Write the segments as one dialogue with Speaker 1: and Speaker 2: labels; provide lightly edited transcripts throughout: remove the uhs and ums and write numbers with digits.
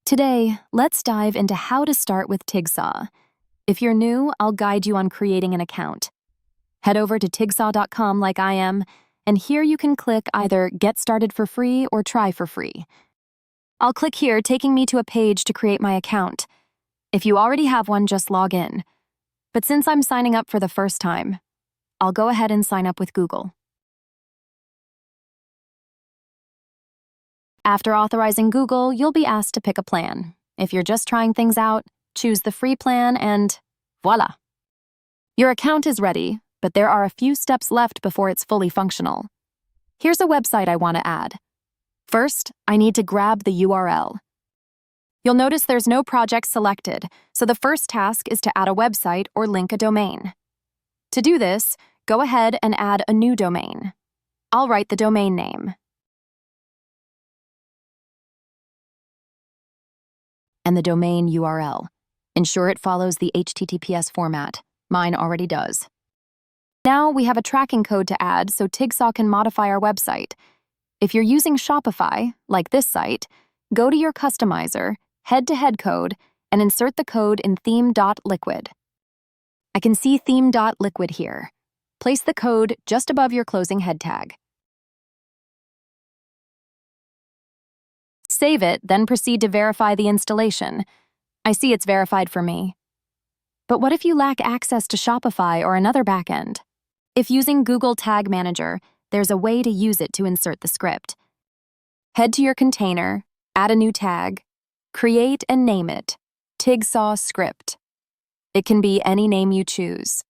Speaker 1: Today, let's dive into how to start with Tigsaw. If you're new, I'll guide you on creating an account. Head over to tigsaw.com like I am, and here you can click either Get Started for free or Try for free. I'll click here, taking me to a page to create my account. If you already have one, just log in. But since I'm signing up for the first time, I'll go ahead and sign up with Google. After authorizing Google, you'll be asked to pick a plan. If you're just trying things out, choose the free plan and voila! Your account is ready, but there are a few steps left before it's fully functional. Here's a website I want to add. First, I need to grab the URL. You'll notice there's no project selected, so the first task is to add a website or link a domain. To do this, go ahead and add a new domain. I'll write the domain name. And the domain URL. Ensure it follows the HTTPS format. Mine already does. Now we have a tracking code to add so Tigsaw can modify our website. If you're using Shopify, like this site, go to your customizer, head to head code, and insert the code in theme.liquid. I can see theme.liquid here. Place the code just above your closing head tag. Save it, then proceed to verify the installation. I see it's verified for me. But what if you lack access to Shopify or another backend? If using Google Tag Manager, there's a way to use it to insert the script. Head to your container, add a new tag, create and name it Tigsaw script. It can be any name you choose.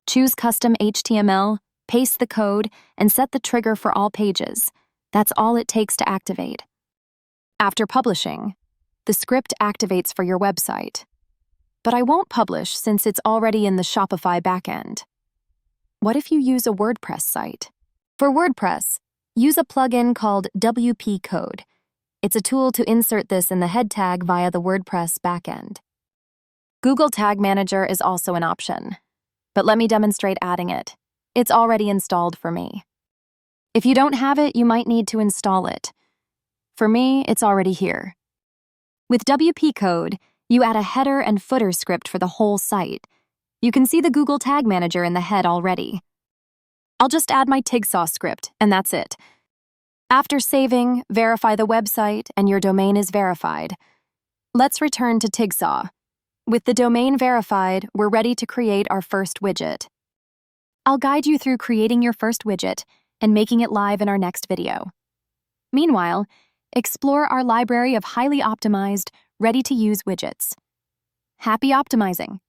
Speaker 1: Choose custom HTML, paste the code, and set the trigger for all pages. That's all it takes to activate. After publishing, the script activates for your website. But I won't publish since it's already in the Shopify backend. What if you use a WordPress site? For WordPress, use a plugin called WP Code. It's a tool to insert this in the head tag via the WordPress backend. Google Tag Manager is also an option, but let me demonstrate adding it. It's already installed for me. If you don't have it, you might need to install it. For me, it's already here. With WP Code, you add a header and footer script for the whole site. You can see the Google Tag Manager in the head already. I'll just add my Tigsaw script, and that's it. After saving, verify the website, and your domain is verified. Let's return to Tigsaw. With the domain verified, we're ready to create our first widget. I'll guide you through creating your first widget and making it live in our next video. Meanwhile, explore our library of highly optimized, ready-to-use widgets. Happy optimizing!